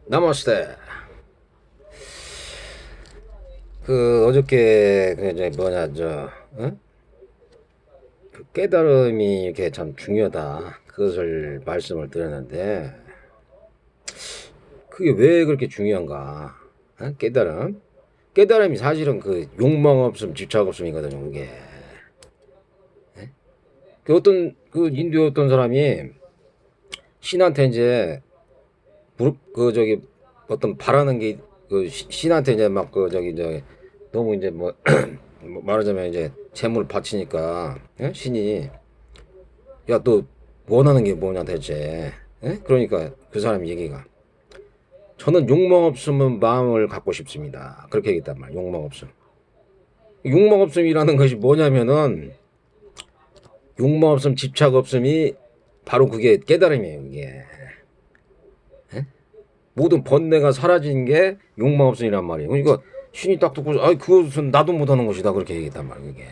나머스테. 어저께 이제 뭐냐 그 깨달음이 이렇게 참 중요하다. 그것을 말씀을 드렸는데 그게 왜 그렇게 중요한가? 깨달음. 깨달음이 사실은 그 욕망 없음, 집착 없음이거든요. 그게. 그 어떤 그 인도 어떤 사람이 신한테 이제 저기 어떤 바라는 게 그 신한테 이제 막 너무 이제 뭐 말하자면 이제 재물을 바치니까 신이 야 너 원하는 게 뭐냐 대체. 그러니까 그 사람 얘기가 저는 욕망 없으면 마음을 갖고 싶습니다. 그렇게 얘기했단 말이야. 욕망 없음. 욕망 없음이라는 것이 뭐냐면은 욕망 없음, 집착 없음이 바로 그게 깨달음이에요. 그게 모든 번뇌가 사라진 게 욕망 없음이란 말이에요. 그러니까 신이 딱 듣고 아 그것은 나도 못하는 것이다 그렇게 얘기했단 말이에요. 그게.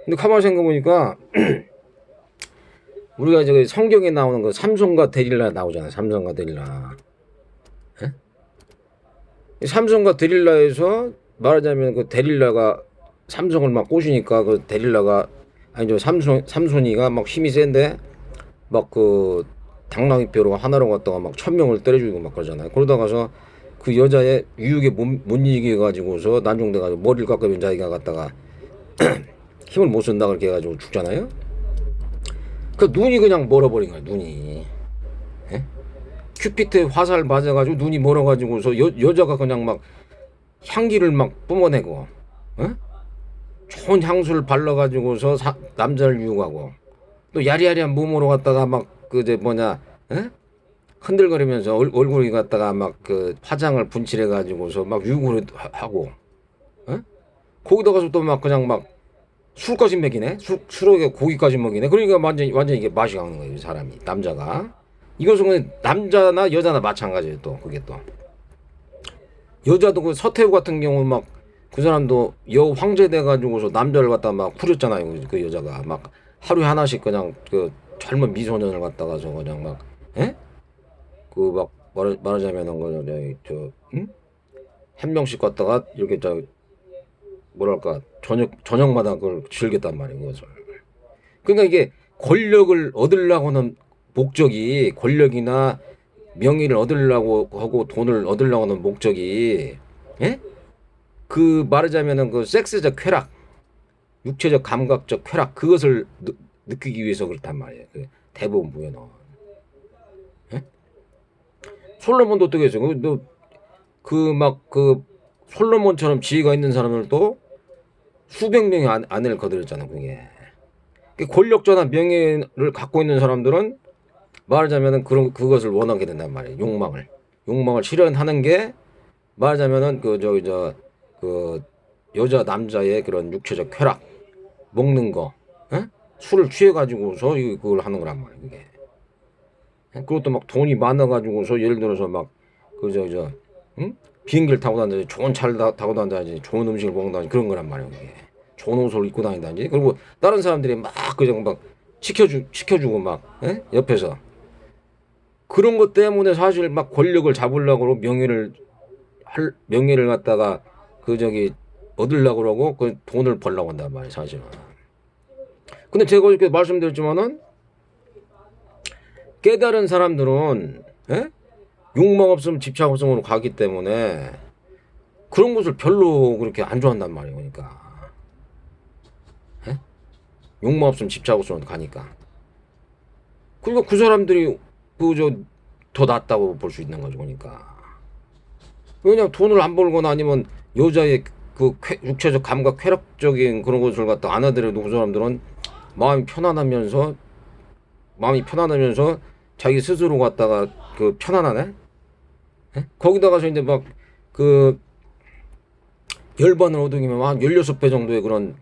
근데 가만히 생각해 보니까 우리가 저기 성경에 나오는 그 삼손과 데릴라 나오잖아요. 삼손과 데릴라. 삼손과 데릴라에서 말하자면 그 데릴라가 삼손을 막 꼬시니까 그 데릴라가 아니죠 삼손이가 막 힘이 센데 막 그 당나귀뼈로 하나로 갖다가 막 1,000명을 때려 죽이고 막 그러잖아요. 그러다가서 그 여자의 유혹에 못 이겨 가지고서 난종돼 가지고 머리를 깎으면 자기가 갖다가 힘을 못 쓴다 그렇게 해 가지고 죽잖아요. 그 눈이 그냥 멀어버린 거야 눈이. 큐피트에 화살 맞아가지고 눈이 멀어가지고서 여자가 그냥 막 향기를 막 뿜어내고 좋은 향수를 발라가지고서 남자를 유혹하고 또 야리야리한 몸으로 갖다가 막 그제 뭐냐 흔들거리면서 얼굴이 갖다가 막 그 화장을 분칠해가지고서 막 유혹을 하고 거기다가서 또 막 그냥 막 술까지 먹이네. 술에 고기까지 먹이네. 그러니까 완전 이게 맛이 가는 거예요. 이 사람이 남자가. 이것은 남자나 여자나 마찬가지예요. 또 그게 또 여자도 그 서태후 같은 경우 막 그 사람도 여 황제 돼 가지고서 남자를 갖다 막 후렸잖아요. 그 여자가 막 하루에 하나씩 그냥 그 젊은 미소년을 갖다가서 그냥 막 그 막 말하자면은 한 명씩 갖다가 이렇게 뭐랄까 저녁마다 그걸 즐겼단 말이에요. 그것을. 그러니까 이게 권력을 얻으려고는 목적이 권력이나 명예를 얻으려고 하고 돈을 얻으려고 하는 목적이 그 말하자면은 그 섹스적 쾌락, 육체적 감각적 쾌락 그것을 느끼기 위해서 그렇단 말이에요. 그 대부분 보면은 솔로몬도 어떻게 했어? 그 솔로몬처럼 지혜가 있는 사람들도 수백 명의 아내를 거들었잖아. 그게 권력자나 명예를 갖고 있는 사람들은 말하자면은 그것을 원하게 된단 말이에요. 욕망을 실현하는 게 말하자면은 그 여자 남자의 그런 육체적 쾌락 먹는 거 술을 취해 가지고서 그걸 하는 거란 말이에요. 그게 그것도 막 돈이 많아 가지고서 예를 들어서 막 비행기를 타고 다니지 좋은 차를 타고 다니지 좋은 음식을 먹는다든지 그런 거란 말이에요. 그게 좋은 옷을 입고 다닌다든지 그리고 다른 사람들이 막 그냥 막 시켜주고 막 옆에서 그런 것 때문에 사실 막 권력을 잡으려고 명예를 갖다가 얻으려고 그러고 그 돈을 벌려고 한단 말이에요. 사실은. 근데 제가 이렇게 말씀드렸지만은 깨달은 사람들은 욕망 없음 집착 없음으로 가기 때문에 그런 것을 별로 그렇게 안 좋아한단 말이에요. 그러니까 욕망 없음 집착 없음으로 가니까 그러니까 그 사람들이 더 낫다고 볼 수 있는 거죠. 그러니까 그냥 돈을 안 벌거나 아니면 여자의 그 육체적 감각 쾌락적인 그런 것을 갖다 안 하더라도 그 사람들은 마음이 편안하면서 자기 스스로 갖다가 그 편안하네. 거기다가서 이제 막 그 열반을 얻으면 한 16배 정도의 그런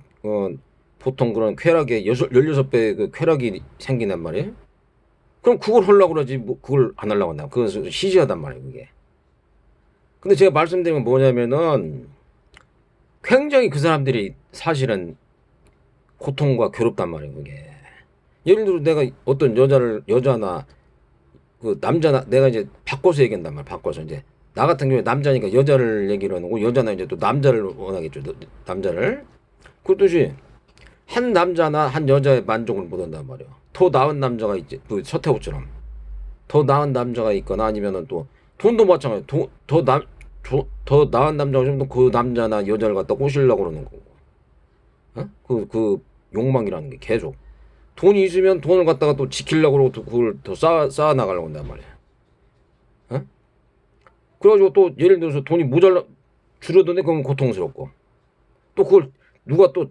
보통 그런 쾌락에 16배 그 쾌락이 생긴단 말이에요. 그럼 그걸 하려고 그러지 뭐 그걸 안 하려고 한다. 그것은 시시하단 말이에요. 그게. 근데 제가 말씀드린 건 뭐냐면은 굉장히 그 사람들이 사실은 고통과 괴롭단 말이에요. 그게. 예를 들어 내가 어떤 여자나 그 남자 내가 이제 바꿔서 얘기한단 말이야. 바꿔서 이제 나 같은 경우에 남자니까 여자를 얘기를 하는 거고 여자는 이제 또 남자를 원하겠죠. 남자를 그렇듯이 한 남자나 한 여자의 만족을 못 한단 말이야. 더 나은 남자가 있지. 그 서태후처럼 더 나은 남자가 있거나 아니면은 또 돈도 마찬가지. 더 나은 남자가 있으면 그 남자나 여자를 갖다 꼬시려고 그러는 거고. 어? 그 욕망이라는 게 계속 돈이 있으면 돈을 갖다가 또 지키려고 그러고 또 그걸 더 쌓아 나가려고 한단 말이야. 어? 그래가지고 또 예를 들어서 돈이 모자라 줄어드네 그러면 고통스럽고 또 그걸 누가 또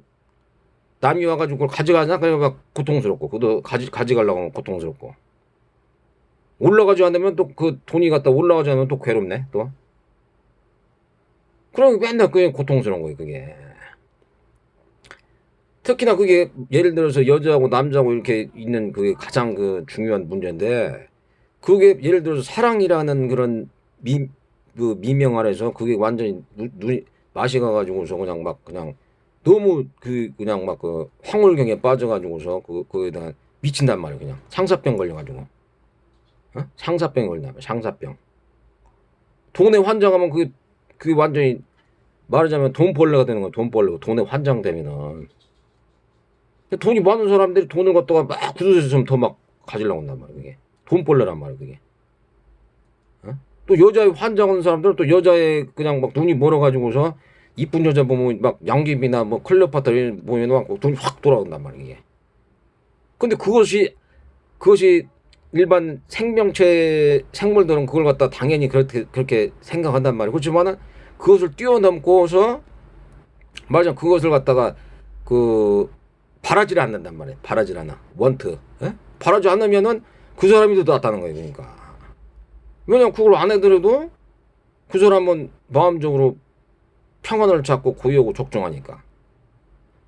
남이 와가지고 그걸 가져가냐 그러면 막 고통스럽고 그것도 가져가려고 하면 고통스럽고 올라가지 않으면 또 그 돈이 갖다 올라가지 않으면 또 괴롭네 또. 그럼 맨날 그게 고통스러운 거예요 그게. 특히나 그게 예를 들어서 여자하고 남자하고 이렇게 있는 그게 가장 그 중요한 문제인데 그게 예를 들어서 사랑이라는 그런 그 미명 아래서 그게 완전히 눈이 맛이 가가지고서 그냥 막 그냥 너무 그냥 막 그 황홀경에 빠져가지고서 그거에 대한 미친단 말이에요 그냥 상사병 걸려가지고. 어? 상사병 걸린다면 상사병. 돈에 환장하면 그게 완전히 말하자면 돈벌레가 되는 거야 돈벌레고 돈에 환장되면은. 돈이 많은 사람들이 돈을 갖다가 막 구두쇠처럼 더 막 가지려고 한단 말이야 그게 돈벌레란 말이야 그게. 어? 또 여자에 환장하는 사람들은 또 여자에 그냥 막 눈이 멀어가지고서 이쁜 여자 보면 막 양귀비나 뭐 클레오파트라 보면 막 돈이 확 돌아온단 말이야 이게. 근데 그것이 일반 생물들은 그걸 갖다 당연히 그렇게 생각한단 말이야. 그렇지만은 그것을 뛰어넘고서 말하자면 그것을 갖다가 그 바라지를 않는단 말이에요. 바라질 않아. 원트. 에? 바라지 않으면은 그 사람이 더 낫다는 거예요. 그러니까. 왜냐면 그걸 안 해더라도 그 사람은 마음적으로 평안을 찾고 고요하고 적정하니까.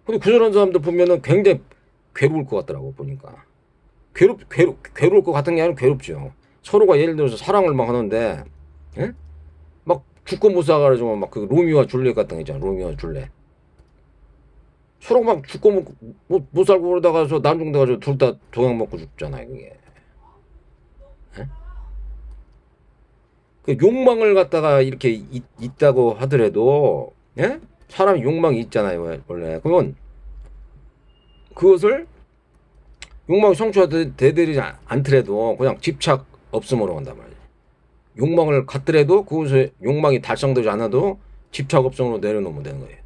근데 그 사람들 보면은 굉장히 괴로울 것 같더라고 보니까. 괴로울 것 같은 게 아니라 괴롭죠. 서로가 예를 들어서 사랑을 막 하는데, 에? 막 죽고 못 살아가지고 막 그 로미오와 줄리엣 같은 거 있잖아. 로미오와 줄리엣. 서로 막 죽고 못 살고 그러다가서 난중 돼가지고 둘 다 동약 먹고 죽잖아요 그게. 에? 그 욕망을 갖다가 이렇게 있다고 하더라도 예? 사람이 욕망이 있잖아요 원래. 그러면 그것을 욕망이 성취되지 않더라도 그냥 집착 없음으로 한단 말이에요. 욕망을 갖더라도 그것을 욕망이 달성되지 않아도 집착 없음으로 내려놓으면 되는 거예요.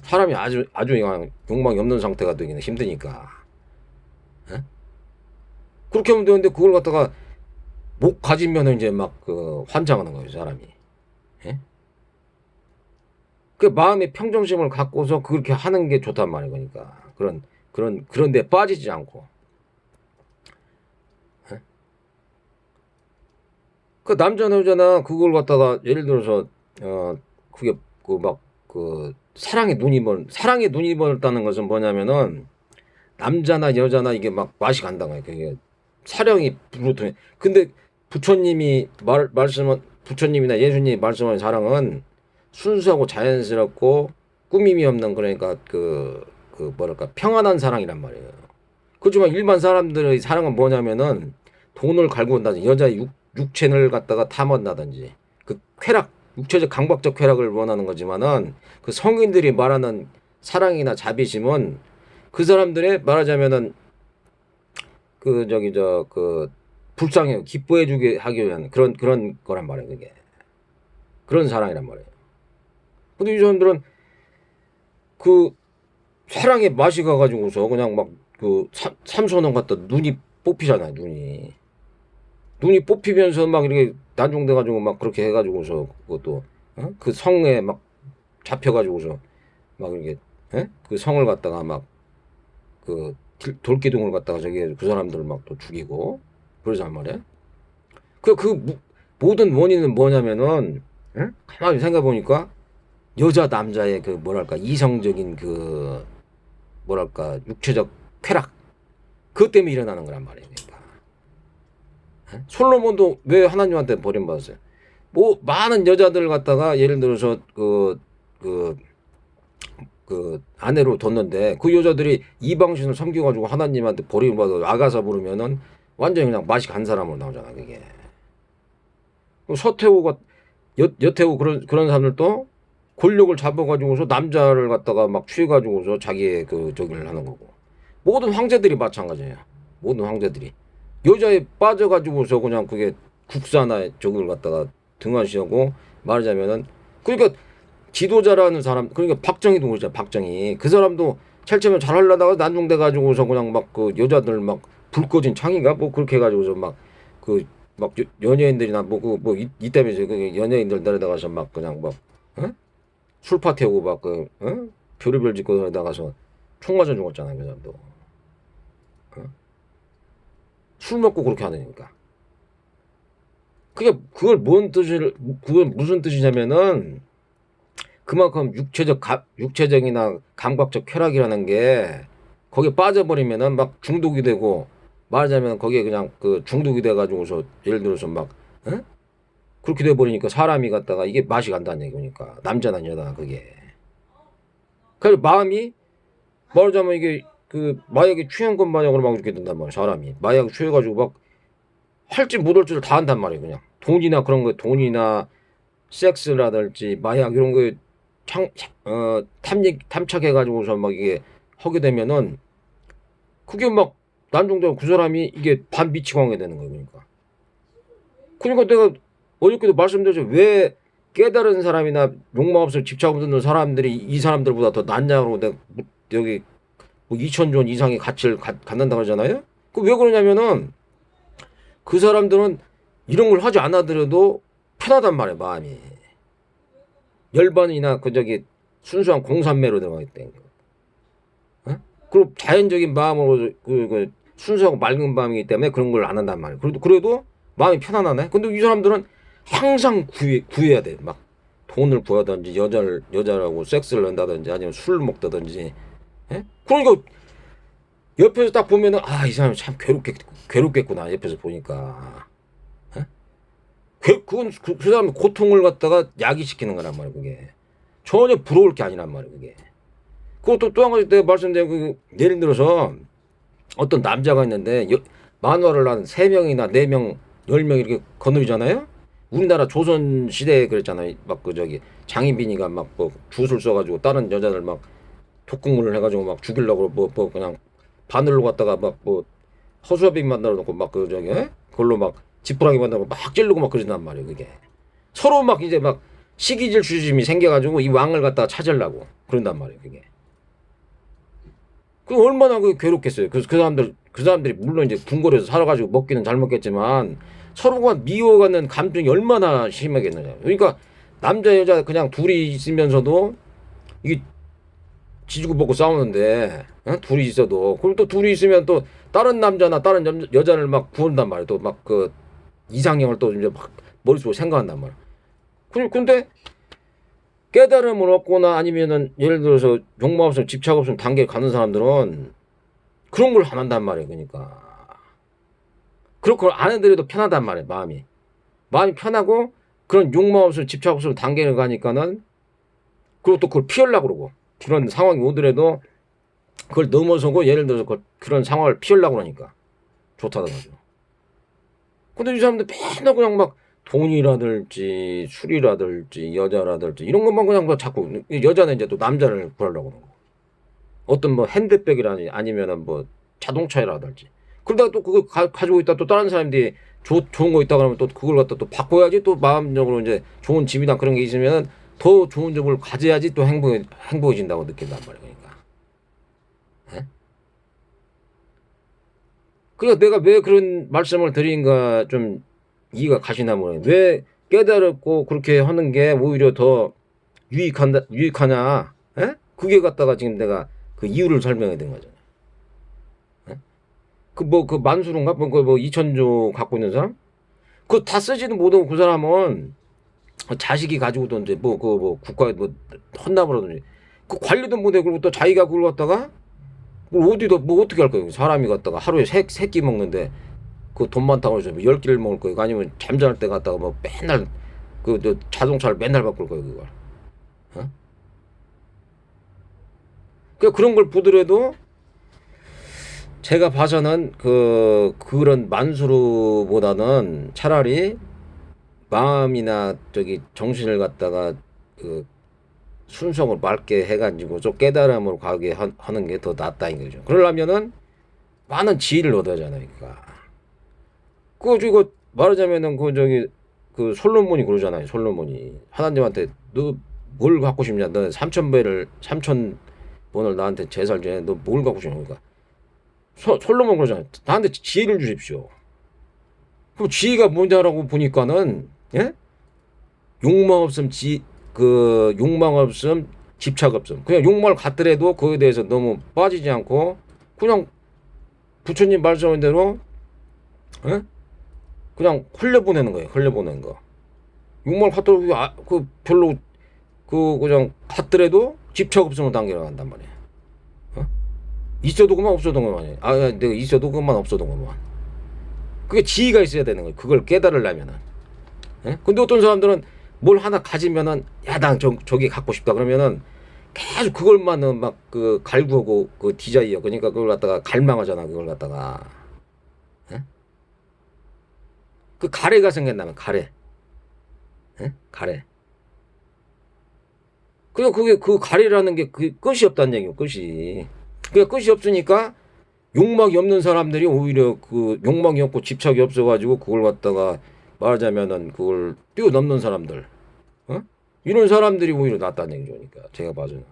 사람이 아주 그냥 욕망이 없는 상태가 되기는 힘드니까. 에? 그렇게 하면 되는데 그걸 갖다가 못 가지면은 이제 막 그 환장하는 거예요 사람이. 예? 그 마음의 평정심을 갖고서 그렇게 하는 게 좋단 말이에요 그러니까 그런 데 빠지지 않고. 예? 그 남자나 여자나 그걸 갖다가 예를 들어서 그게 그 막 그 사랑의 눈이 멀다는 것은 뭐냐면은 남자나 여자나 이게 막 맛이 간다는 거예요. 그게 사랑이 부르통. 근데 부처님이나 예수님이 말씀하는 사랑은 순수하고 자연스럽고 꾸밈이 없는 그러니까 뭐랄까 평안한 사랑이란 말이에요. 그렇지만 일반 사람들의 사랑은 뭐냐면은 돈을 갈고 온다든지 여자의 육체를 갖다가 탐한다든지 그 쾌락 육체적 강박적 쾌락을 원하는 거지만은 그 성인들이 말하는 사랑이나 자비심은 그 사람들의 말하자면은 불쌍해요. 기뻐해주게 하기 위한 그런 거란 말이에요. 그게. 그런 사랑이란 말이에요. 근데 이 사람들은 그 사랑에 맛이 가가지고서 그냥 막 삼선원 갖다 눈이 뽑히잖아요. 눈이 뽑히면서 막 이렇게 난종돼가지고 막 그렇게 해가지고서 그것도 그 성에 막 잡혀가지고서 막 이렇게 그 성을 갖다가 막 그 돌기둥을 갖다가 그 사람들을 막 또 죽이고 그러단 말이야. 모든 원인은 뭐냐면은 가만히 생각해 보니까 여자 남자의 그 뭐랄까 이성적인 그 뭐랄까 육체적 쾌락 그것 때문에 일어나는 거란 말이에요. 그러니까. 솔로몬도 왜 하나님한테 버림받았어요? 뭐 많은 여자들 갖다가 예를 들어서 그 아내로 뒀는데 그 여자들이 이방신을 섬겨가지고 하나님한테 버림받아 아가사 부르면은 완전히 그냥 맛이 간 사람으로 나오잖아 그게. 서태후가 여태후 그런 사람들도 권력을 잡아가지고서 남자를 갖다가 막 취해가지고서 자기의 그 저기를 하는 거고. 모든 황제들이 마찬가지예요. 모든 황제들이 여자에 빠져가지고서 그냥 그게 국사나 저기를 갖다가 등한시하고 말하자면은 그러니까 지도자라는 사람 그러니까 박정희도 그러잖아. 박정희 그 사람도 찰쩌면 잘하려다가 난중돼 가지고서 그냥 막 그 여자들 막 불 꺼진 창인가 뭐 그렇게 해가지고서 막 그 막 연예인들이나 뭐 그 뭐 이때면서 그 연예인들 데려다가서 막 그냥 막 어? 술 파티하고 막 그 별의별 짓고 데려다가서 총 맞아 죽었잖아요 그 사람도. 어? 술 먹고 그렇게 하니까. 그걸 무슨 뜻이냐면은 그만큼 육체적이나 감각적 쾌락이라는 게 거기에 빠져버리면은 막 중독이 되고 말하자면 거기에 그냥 그 중독이 돼가지고서 예를 들어서 막 어? 그렇게 돼버리니까 사람이 갖다가 이게 맛이 간다는 얘기니까 남자나 여자나 그게. 그래서 마음이 말하자면 이게 그 마약에 취한 것 마냥으로 막 이렇게 된단 말이야 사람이 마약에 취해가지고 막 할지 못할 줄을 다 한단 말이에요 그냥 돈이나 그런 거 돈이나 섹스라든지 마약 이런 거에 탐착해가지고서 막 이게 하게 되면은 그게 막 난중되고 그 사람이 이게 반미치광이 되는 거예요 그러니까 내가 어저께도 말씀드렸죠 왜 깨달은 사람이나 욕망 없을 집착 없는 사람들이 이 사람들보다 더 낫냐고 내가 여기 뭐 2천조 원 이상의 가치를 갖는다고 하잖아요. 그 왜 그러냐면은 그 사람들은 이런 걸 하지 않아더라도 편하단 말이에요 마음이. 열반이나 그 저기 순수한 공산매로 들어가 있다는 거. 어? 그리고 자연적인 마음으로 그 순수하고 맑은 마음이기 때문에 그런 걸 안 한단 말이에요. 그래도 마음이 편안하네. 근데 이 사람들은 항상 구해야 돼. 막 돈을 구하든지 여자라고 섹스를 한다든지 아니면 술을 먹다든지. 예? 그러니까 옆에서 딱 보면은 아 이 사람이 참 괴롭겠구나 옆에서 보니까. 예? 그건 그 사람 고통을 갖다가 야기시키는 거란 말이에요 그게. 전혀 부러울 게 아니란 말이에요 그게. 그것도 또 한 가지 내가 말씀드린 그 예를 들어서 어떤 남자가 있는데 만화를 한 3명이나 4명 10명 이렇게 거느리잖아요. 우리나라 조선 시대에 그랬잖아요. 막 그 저기 장인빈이가 막 뭐 붓을 써가지고 다른 여자들 막 독극물을 해가지고 막 죽이려고 뭐 그냥 바늘로 갖다가 막 뭐 허수아비 만들어 놓고 막 그 저기 그걸로 막 지푸라기 만들고 막 찌르고 막 그러단 말이에요 그게. 서로 막 이제 막 시기질 주심이 생겨가지고 이 왕을 갖다가 찾으려고 그런단 말이에요 그게. 그 얼마나 그 괴롭겠어요. 그래서 그 사람들이 물론 이제 궁궐에서 살아가지고 먹기는 잘 먹겠지만 서로가 미워가는 감정이 얼마나 심하겠느냐. 그러니까 남자 여자 그냥 둘이 있으면서도 이게 지지고 볶고 싸우는데 둘이 있어도 그럼 또 둘이 있으면 또 다른 남자나 다른 여자를 막 구한단 말이에요. 또 막 그 이상형을 또 이제 막 머릿속으로 생각한단 말이에요. 근데 깨달음을 얻거나 아니면은 예를 들어서 욕망 없으면 집착 없으면 단계에 가는 사람들은 그런 걸 안 한단 말이에요. 그러니까 그렇고 안 해드려도 편하단 말이에요. 마음이 편하고 그런 욕망 없으면 집착 없으면 단계를 가니까는 그리고 또 그걸 피하려고 그러고 그런 상황이 오더라도 그걸 넘어서고 예를 들어서 그런 상황을 피하려고 그러니까 좋다는 거죠. 근데 이 사람들 맨날 그냥 막 돈이라든지 술이라든지 여자라든지 이런 것만 그냥 뭐 자꾸 여자는 이제 또 남자를 구하려고 그러고 어떤 뭐 핸드백이라든지 아니면은 뭐 자동차라든지 그러다가 또 그거 가지고 있다 또 다른 사람들이 좋은 거 있다 그러면 또 그걸 갖다 또 바꿔야지 또 마음적으로 이제 좋은 집이나 그런 게 있으면 더 좋은 점을 가져야지 또 행복해진다고 느낀단 말이에요 그러니까. 예? 그러니까 내가 왜 그런 말씀을 드린가 좀 이해가 가시나 모르겠네. 왜 깨달았고 그렇게 하는 게 오히려 더 유익하냐? 에? 그게 갖다가 지금 내가 그 이유를 설명해야 된 거잖아요. 그 만수른가? 뭐 2천조 갖고 있는 사람? 그거 다 쓰지도 못하고 그 사람은 자식이 가지고 던데 국가에 뭐 헌납을 하든지 그 관리도 못해. 그리고 또 자기가 그걸 갖다가 어디다 뭐 어떻게 할 거예요? 사람이 갖다가 하루에 세끼 먹는데 그 돈 많다고 해서 10끼를 먹을 거예요. 아니면 잠잘 때 갖다가 뭐 맨날 자동차를 맨날 바꿀 거예요, 그걸. 어? 그러니까 그런 걸 보더라도 제가 봐서는 그런 만수르보다는 차라리 마음이나 저기 정신을 갖다가 그 순성을 맑게 해가지고 좀 깨달음으로 가게 하는 게 더 낫다 이거죠. 그러려면은 많은 지혜를 얻어야 하잖아요. 그러니까 그리고 말하자면은 그 솔로몬이 그러잖아요. 솔로몬이 하나님한테 너 뭘 갖고 싶냐? 너 3,000번을 나한테 제사를 지내. 너 뭘 갖고 싶냐? 그러니까 솔로몬 그러잖아요. 나한테 지혜를 주십시오. 그럼 지혜가 뭐냐라고 보니까는 예? 욕망 없음 욕망 없음 집착 없음. 그냥 욕망을 갖더라도 그에 대해서 너무 빠지지 않고 그냥 부처님 말씀한 대로 예? 그냥 흘려보내는 거예요. 흘려보내는 거. 욕망을 갖더라도 별로 그냥 갖더라도 집착 없음으로 당겨나간단 말이에요. 어? 있어도 그만 없어도 그만. 내가 있어도 그만 없어도 그만. 그게 지혜가 있어야 되는 거예요. 그걸 깨달으려면은. 예? 근데 어떤 사람들은 뭘 하나 가지면은 난 저기 갖고 싶다 그러면은 계속 그걸만 막 갈구하고 그 디자이어 그러니까 그걸 갖다가 갈망하잖아. 그걸 갖다가 예? 그 가래가 생긴다면 가래. 예? 가래. 그냥 그게 그 가래라는 게 그 끝이 없다는 얘기예요. 끝이. 그게 끝이 없으니까 욕망이 없는 사람들이 오히려 그 욕망이 없고 집착이 없어가지고 그걸 갖다가 말하자면은 그걸 뛰어넘는 사람들, 어? 이런 사람들이 오히려 낫다는 얘기죠. 그러니까 제가 봐서는.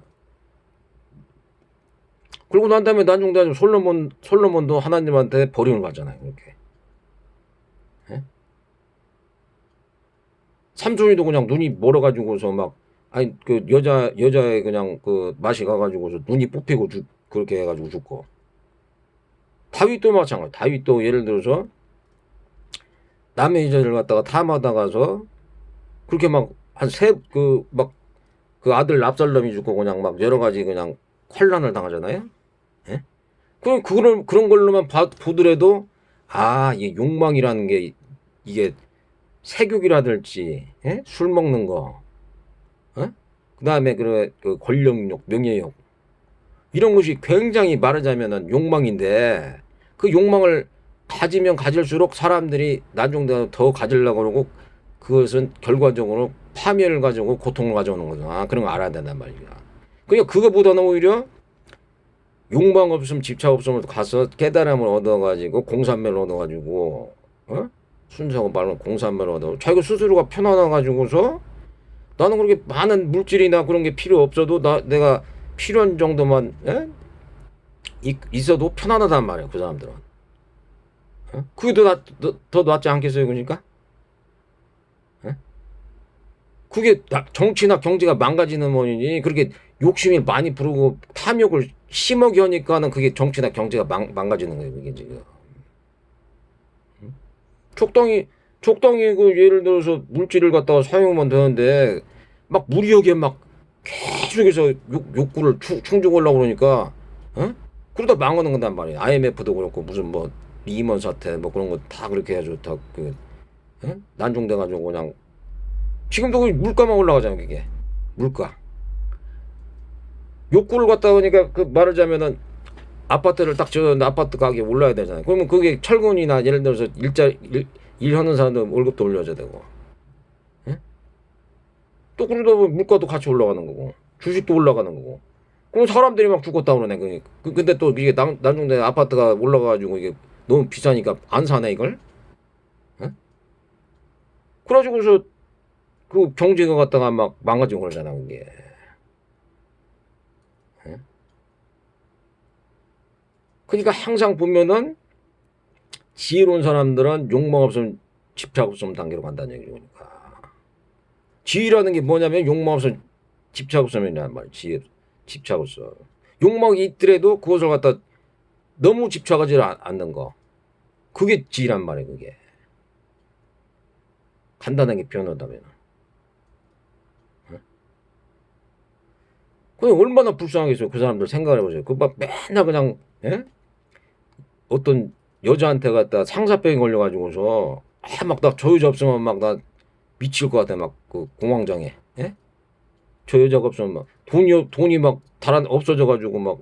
그리고 난 다음에 나중에 솔로몬도 하나님한테 버림을 받잖아요. 그렇게. 예? 삼손이도 그냥 눈이 멀어가지고서 막 아니 그 여자의 그냥 그 맛이 가가지고서 눈이 뽑히고 그렇게 해가지고 죽고. 다윗도 마찬가지. 다윗도 예를 들어서 남의 여자를 갖다가 탐하다 가서 그렇게 막 한 그 아들 압살롬이 죽고 그냥 막 여러 가지 그냥 환란을 당하잖아요. 예? 그럼 그런 걸로만 보더라도 이게 욕망이라는 게 이게 색욕이라든지 예? 술 먹는 거, 그다음에 그 권력욕, 명예욕 이런 것이 굉장히 말하자면은 욕망인데 그 욕망을 가지면 가질수록 사람들이 나중에 더 가지려고 그러고 그것은 결과적으로 파멸을 가져오고 고통을 가져오는 거다. 그런 거 알아야 된단 말이야. 그러니까 그거보다는 오히려 욕망 없음 집착 없음을 가서 깨달음을 얻어가지고 공산매를 얻어가지고 순수하고 바른 공산매를 얻어 자기가 스스로가 편안해가지고서 나는 그렇게 많은 물질이나 그런 게 필요 없어도 내가 필요한 정도만 있어도 편안하단 말이야. 그 사람들은. 그게 더 낫지 않겠어요? 그러니까? 그게 정치나 경제가 망가지는 원인이 그렇게 욕심이 많이 부르고 탐욕을 심하게 하니까는 그게 정치나 경제가 망가지는 거예요. 그게 지금. 적당히 그 예를 들어서 물질을 갖다가 사용하면 되는데 막 무리하게 막 계속해서 욕구를 충족하려고 그러니까 그러다 망하는 건단 말이에요. IMF도 그렇고 무슨 뭐 리먼 사태 뭐 그런 거 다 그렇게 해가지고 다 난중돼가지고 그냥 지금도 그 물가만 올라가잖아요. 그게 물가 욕구를 갖다 보니까 그 말하자면은 아파트를 딱 지었는데 아파트 가격이 올라야 되잖아요. 그러면 그게 철근이나 예를 들어서 일하는 사람들 월급도 올려줘야 되고 또 그러다 보면 물가도 같이 올라가는 거고 주식도 올라가는 거고 그럼 사람들이 막 죽었다 그러네. 근데 또 이게 나중에 아파트가 올라가가지고 이게 너무 비싸니까 안 사네 이걸. 그래가지고서 그 경제가 갖다가 막 망가지고 그러잖아 그게. 그러니까 항상 보면은 지혜로운 사람들은 욕망 없으면 집착 없으면 단계로 간다는 얘기니까. 지혜라는 게 뭐냐면 욕망 없으면 집착 없으면이란 말이야. 지혜 집착 없어. 욕망이 있더라도 그것을 갖다 너무 집착하지 않는 거. 그게 지혜란 말이야 그게. 간단하게 표현한다면. 그냥 얼마나 불쌍하겠어요. 그 사람들 생각을 해보세요. 막 맨날 그냥 어떤 여자한테 갖다 상사병이 걸려가지고서 막 나 저 여자 없으면 막 나 미칠 것 같아. 막 그 공황장애. 저 여자가 없으면 막 돈이 막 없어져가지고 막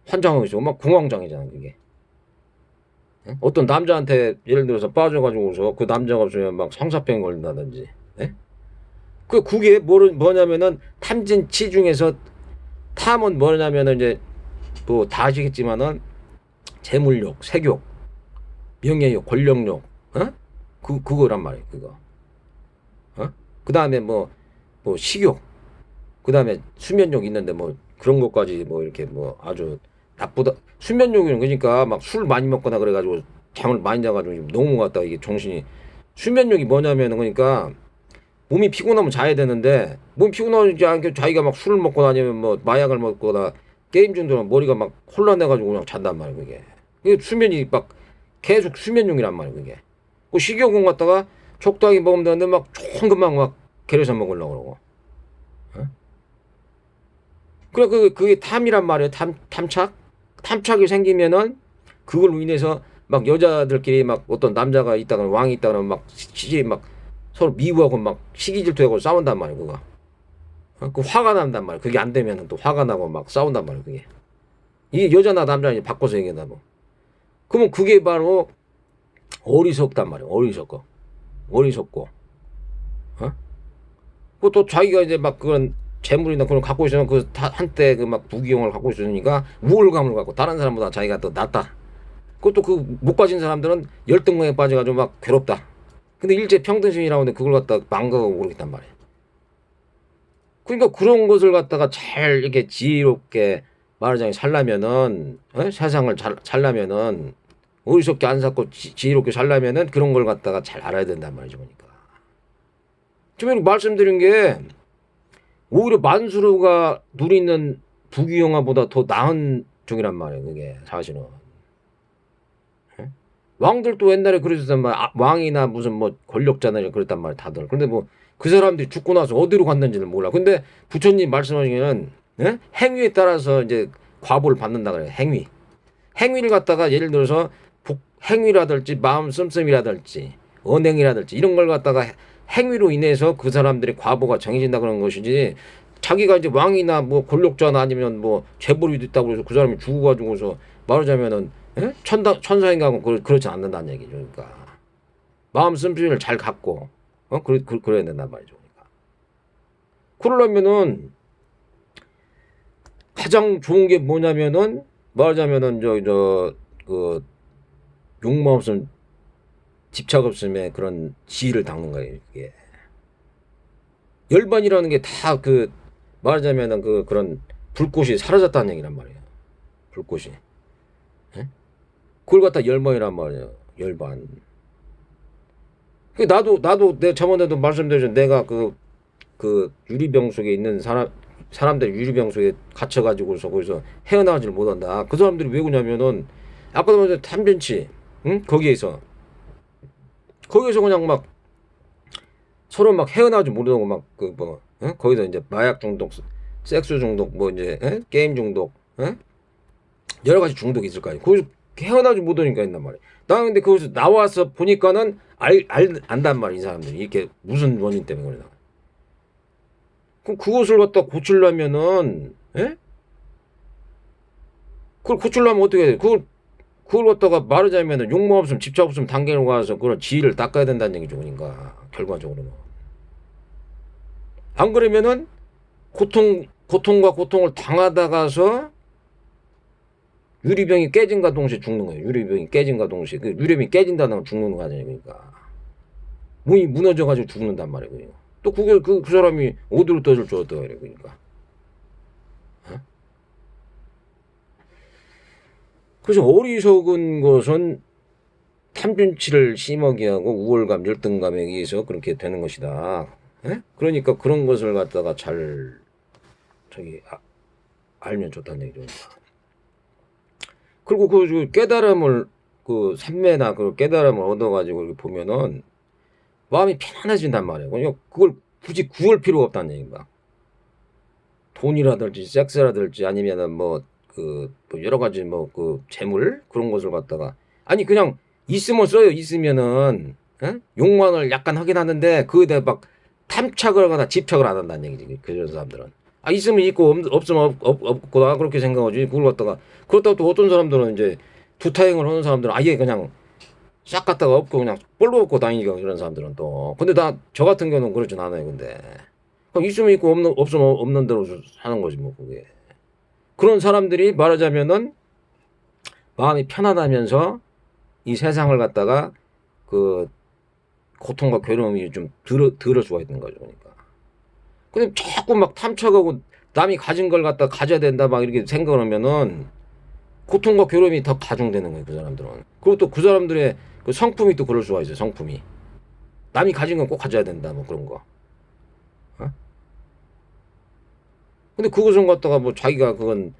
환장하고 있어. 막 공황장애잖아 그게. 예? 어떤 남자한테 예를 들어서 빠져가지고서 그 남자가 없으면 막 성사병 걸린다든지. 예? 그게 뭐냐면은 탐진치 중에서 탐은 뭐냐면은 이제 뭐 다 아시겠지만은 재물욕, 색욕, 명예욕, 권력욕, 어? 그거란 말이에요. 그거. 어? 그 다음에 뭐 식욕, 그 다음에 수면욕 있는데 뭐 그런 것까지 뭐 이렇게 뭐 아주 나쁘다. 수면욕은 그러니까 막 술 많이 먹거나 그래가지고 잠을 많이 자가지고 너무 갔다 이게 정신이. 수면욕이 뭐냐면은 그러니까 몸이 피곤하면 자야 되는데 몸이 피곤하지 않게 자기가 막 술을 먹거나 아니면 뭐 마약을 먹거나 게임 중독으로 머리가 막 혼란해가지고 그냥 잔단 말이에요 그게. 그게 수면이 막 계속 수면용이란 말이에요 그게. 그 식욕은 갖다가 적당히 먹으면 되는데 막 조금만 막 계려서 먹으려고 그러고. 어? 그래 그게 탐이란 말이에요. 탐착. 탐착이 생기면은 그걸로 인해서 막 여자들끼리 막 어떤 남자가 있다거나 왕이 있다거나 막 시기 막 서로 미워하고 막 시기 질투하고 싸운단 말이에요 그거. 그 화가 난단 말이에요. 그게 안 되면은 또 화가 나고 막 싸운단 말이에요 그게. 이게 여자나 남자나 바꿔서 얘기한다고. 그러면 그게 바로 어리석단 말이에요. 어리석고. 어? 그또 자기가 이제 막 그런 재물이나 그런 거 갖고 있으면 그 한때 그 막 부귀영화를 갖고 있으니까 우월감을 갖고 다른 사람보다 자기가 더 낫다. 그것도 그 못 가진 사람들은 열등감에 빠져가지고 막 괴롭다. 근데 일제 평등심이라고 하는데 그걸 갖다 망각하고 모르겠단 말이에요. 그러니까 그런 것을 갖다가 잘 이렇게 지혜롭게 말하자면 살려면은 세상을 살려면은 어리석게 안 살고 지혜롭게 살려면은 그런 걸 갖다가 잘 알아야 된단 말이죠. 그러니까 지금 말씀드린 게 오히려 만수르가 누리는 부귀영화보다 더 나은 쪽이란 말이에요. 그게 사실은. 왕들도 옛날에 그러셨단 말이야. 왕이나 무슨 뭐 권력자나 그랬단 말이야 다들. 근데 뭐 그 사람들이 죽고 나서 어디로 갔는지는 몰라. 근데 부처님 말씀하시기는 행위에 따라서 이제 과보를 받는다 그래요. 행위를 갖다가 예를 들어서 행위라든지 마음 씀씀이라든지 언행이라든지 이런 걸 갖다가 행위로 인해서 그 사람들의 과보가 정해진다 그런 것이지, 자기가 이제 왕이나 뭐 권력자나 아니면 뭐 재벌이 있다고 해서 그 사람이 죽어가지고서 말하자면은 천사인가 하고 그렇지 않는다는 얘기죠. 그러니까 마음 씀씀이를 잘 갖고 그래야 된단 말이죠. 그러니까 그러려면은 가장 좋은 게 뭐냐면은 말하자면은 그 욕망 없음 집착 없음의 그런 지혜를 닦는 거예요. 이게 열반이라는 게 다 그 말하자면은 그런 불꽃이 사라졌다는 얘기란 말이에요. 불꽃이. 예? 그걸 갖다 열반이란 말이에요. 열반. 나도 내가 저번에도 말씀드렸죠. 내가 그 유리병 속에 있는 사람들 유리병 속에 갇혀가지고서 거기서 헤어나오지를 못한다. 그 사람들이 왜 그러냐면은 아까도 말했던 탐진치, 응? 거기에서 그냥 막 서로 막 헤어나오지 못하고 막 거기서 이제 마약 중독, 섹스 중독, 뭐 이제 게임 중독, 여러 가지 중독이 있을 거 아니에요. 거기서 헤어나오지 못하니까 있단 말이에요. 나는 근데 거기서 나와서 보니까는 안단 말이에요. 이 사람들이 이렇게 무슨 원인 때문에 그러나. 그럼 그것을 갖다 고치려면은, 그걸 고치려면 어떻게 해야 돼? 그걸 갖다가 말하자면은 욕망 없으면 집착 없으면 단계로 가서 그런 지위를 닦아야 된다는 얘기죠. 그러니까 결과적으로는. 안 그러면은 고통과 고통을 당하다 가서 유리병이 깨진과 동시에 죽는 거예요. 유리병이 깨진과 동시에 그 유리병이 깨진다는 건 죽는 거 아니에요. 그러니까 몸이 무너져가지고 죽는단 말이에요. 또 그게 그 사람이 어디로 떠질 줄 어떠 그래. 그러니까. 그래서 어리석은 것은 탐진치를 심하게 하고 우월감, 열등감에 의해서 그렇게 되는 것이다. 그러니까 그런 것을 갖다가 잘 알면 좋다는 얘기죠. 그리고 그 깨달음을 그 삼매나 그 깨달음을 얻어가지고 보면은 마음이 편안해진단 말이에요. 그러니까 그걸 굳이 구할 필요가 없다는 얘기입니다. 돈이라든지 섹스라든지 아니면은 뭐 여러 가지 그 재물 그런 것을 갖다가 아니 그냥 있으면 써요. 있으면은 욕망을 약간 하긴 하는데 그에 대해 막 탐착을 하거나 집착을 안 한다는 얘기지. 그런 사람들은 있으면 있고 없으면 없구나 그렇게 생각하지. 그걸 갖다가 그렇다고 또 어떤 사람들은 이제 두타행을 하는 사람들은 아예 그냥 싹 갖다가 없고 그냥 볼로 없고 다니니까 그런 사람들은 또. 근데 저 같은 경우는 그렇진 않아요. 근데 그럼 있으면 있고 없으면 없는 대로 사는 거지 뭐 그게. 그런 사람들이 말하자면은 마음이 편하다면서 이 세상을 갖다가 그 고통과 괴로움이 좀 덜을 수가 있는 거죠. 그러니까. 근데 자꾸 막 탐착하고 남이 가진 걸 갖다 가져야 된다 막 이렇게 생각을 하면은 고통과 괴로움이 더 가중되는 거예요. 그 사람들은. 그리고 또 그 사람들의 그 성품이 또 그럴 수가 있어요. 성품이. 남이 가진 건 꼭 가져야 된다 뭐 그런 거. 어? 근데 그것은 갖다가 뭐 자기가 그걸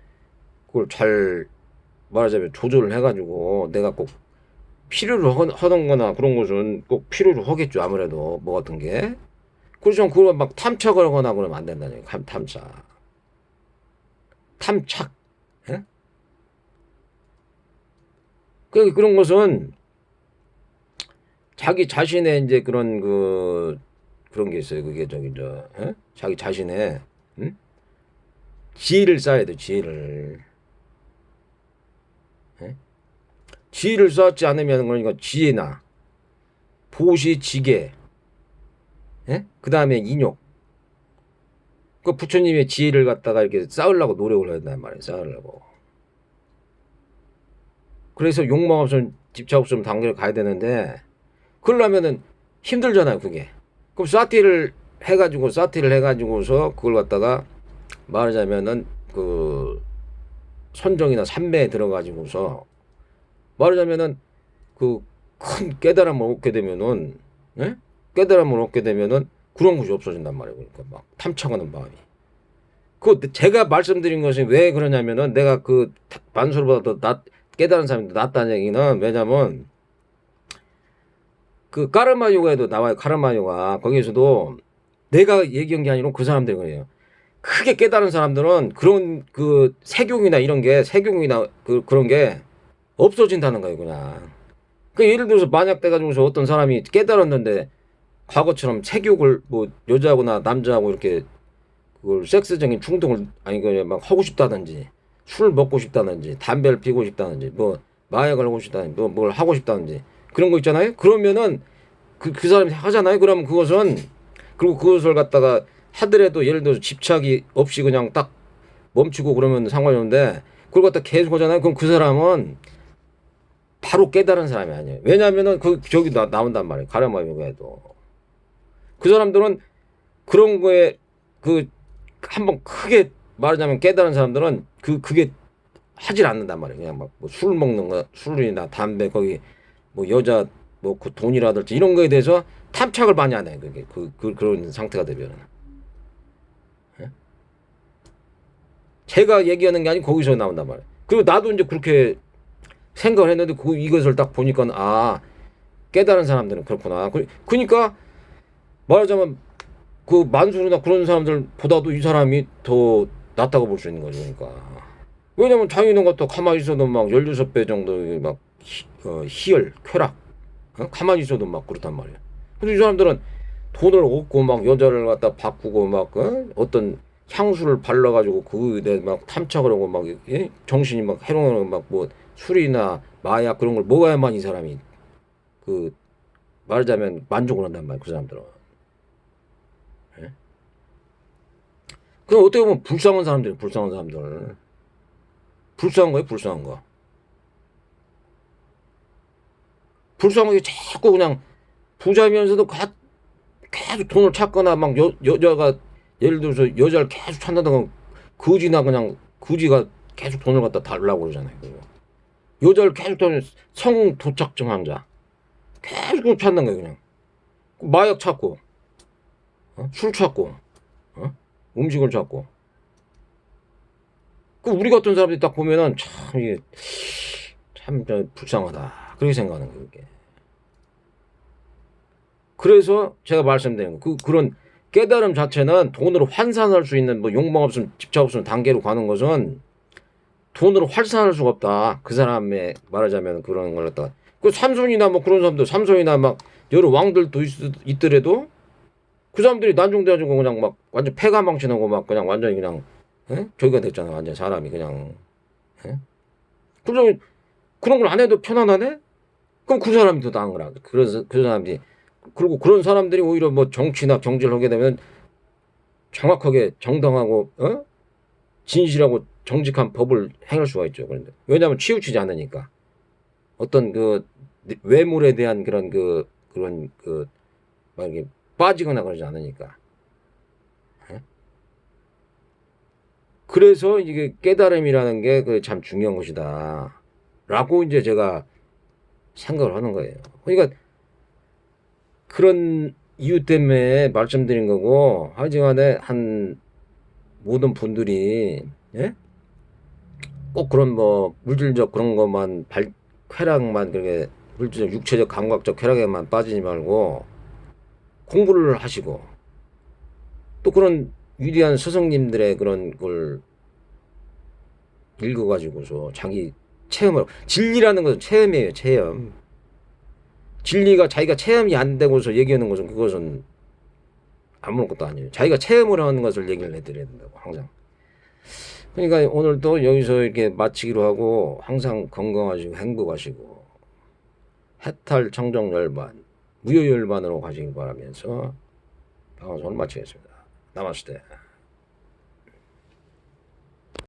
잘 말하자면 조절을 해가지고 내가 꼭 필요로 하던 거나 그런 것은 꼭 필요로 하겠죠. 아무래도 뭐 같은 게. 그래서 그걸 막 탐착을 하거나 그러면 안 된다는 거예요. 탐착. 탐착. 예? 그런 것은 자기 자신의 이제 그런 게 있어요. 그게 예? 자기 자신의 응? 지혜를 쌓아야 돼. 지혜를. 예? 지혜를 쌓지 않으면 그러니까 지혜나 보시, 지계, 예? 그 다음에 인욕. 그 부처님의 지혜를 갖다가 이렇게 쌓으려고 노력을 해야 된단 말이에요. 쌓으려고. 그래서 욕망 없으면 집착 없으면 단계를 가야 되는데 그러려면은 힘들잖아요. 그게. 그럼 사티를 해가지고서 그걸 갖다가 말하자면은 그 선정이나 삼매에 들어가지고서 말하자면은 그 큰 깨달음을 얻게 되면은 예? 깨달음을 얻게 되면은 그런 것이 없어진단 말이에요. 그러니까 막 탐착하는 마음이. 제가 말씀드린 것이 왜 그러냐면은 내가 그 만수르보다 더 깨달은 사람이 낫다는 얘기는 왜냐면 그 까르마 요가에도 나와요. 까르마 요가 거기에서도 내가 얘기한 게 아니라 그 사람들이 그래요. 크게 깨달은 사람들은 그런 그 세경이나 그런 게 없어진다는 거예요. 그냥. 그 예를 들어서 만약 돼가지고서 어떤 사람이 깨달았는데 과거처럼 세교육을 뭐 여자하고나 남자하고 이렇게 그걸 섹스적인 충동을 아니 그냥 막 하고 싶다든지 술 먹고 싶다든지 담배를 피우고 싶다든지 뭐 마약을 하고 싶다든지 뭘 하고 싶다든지 그런 거 있잖아요. 그러면은 그 사람이 하잖아요. 그러면 그리고 그것을 갖다가 하더라도 예를 들어서 집착이 없이 그냥 딱 멈추고 그러면 상관이 없는데 그걸 갖다 계속 하잖아요. 그럼 그 사람은 바로 깨달은 사람이 아니에요. 왜냐하면은 저기 나온단 말이에요. 가르마 요가에도 그 사람들은 그런 거에 한번 크게 말하자면 깨달은 사람들은 그게 하질 않는단 말이에요. 그냥 막 뭐 술 먹는 거, 술이나 담배 거기 뭐 여자 뭐 그 돈이라든지 이런 거에 대해서 탐착을 많이 안 해요. 그런 상태가 되면은. 예? 제가 얘기하는 게 아니고 거기서 나온단 말이에요. 그리고 나도 이제 그렇게 생각을 했는데 이것을 딱 보니까 깨달은 사람들은 그렇구나. 그러니까 말하자면 그 만수르나 그런 사람들보다도 이 사람이 더 낫다고 볼 수 있는 거죠. 그러니까. 왜냐면 자기는 것도 가만히 있어도 막 16배 정도 막 희열, 쾌락. 가만히 있어도 막 그렇단 말이야. 근데 이 사람들은 돈을 얻고 막 여자를 갖다 바꾸고 막 어떤 향수를 발라가지고 그에 막 탐착을 하고 막 정신이 막 해롱해롱 막 뭐 술이나 마약 그런 걸 먹어야만 이 사람이 말하자면 만족을 한단 말이야. 그 사람들은. 예? 그럼 어떻게 보면 불쌍한 사람들. 불쌍한 거예요, 불쌍한 거. 불쌍하게 자꾸 그냥 부자면서도 계속 돈을 찾거나 막 여자가 예를 들어서 여자를 계속 찾는다고 거지가 계속 돈을 갖다 달라고 그러잖아요. 여자를 계속 찾는 성도착증 환자 계속 찾는 거예요. 그냥 마약 찾고 술 찾고 음식을 찾고 우리 같은 사람들이 딱 보면은 참 이게 참 불쌍하다 그렇게 생각하는 거예요. 이게. 그래서 제가 말씀드린 거 그런 깨달음 자체는 돈으로 환산할 수 있는 뭐 욕망 없으면 집착 없으면 단계로 가는 것은 돈으로 환산할 수가 없다. 그 사람의 말하자면 그런 걸 갖다가 삼손이나 뭐 그런 사람들 삼손이나 막 여러 왕들도 있더라도 그 사람들이 난중돼가지고 그냥 막 완전 폐가망신하고 막 그냥 완전히 그냥 저기가 됐잖아. 완전 사람이 그냥. 예? 그럼 그런 걸 안 해도 편안하네? 그럼 그 사람이 더 나은 거라. 그래서 그 사람들이 그리고 그런 사람들이 오히려 뭐 정치나 경제를 하게 되면 정확하게 정당하고 진실하고 정직한 법을 행할 수가 있죠. 그런데 왜냐하면 치우치지 않으니까 어떤 그 외물에 대한 그런 막 이렇게 빠지거나 그러지 않으니까. 예? 그래서 이게 깨달음이라는 게 그 참 중요한 것이다라고 이제 제가 생각을 하는 거예요. 그러니까 그런 이유 때문에 말씀드린 거고 하여튼간에 한 모든 분들이 예? 꼭 그런 뭐 물질적 그런 것만 쾌락만 그렇게 물질적 육체적 감각적 쾌락에만 빠지지 말고 공부를 하시고 또 그런 위대한 스승님들의 그런 걸 읽어가지고서 자기 체험을 진리라는 것은 체험이에요. 체험. 진리가 자기가 체험이 안 되고서 얘기하는 것은 그것은 아무것도 아니에요. 자기가 체험을 하는 것을 얘기를 해드려야 된다고 항상. 그러니까 오늘도 여기서 이렇게 마치기로 하고 항상 건강하시고 행복하시고 해탈 청정열반 무효열반으로 가시길 바라면서 방송을 마치겠습니다. 나마스테.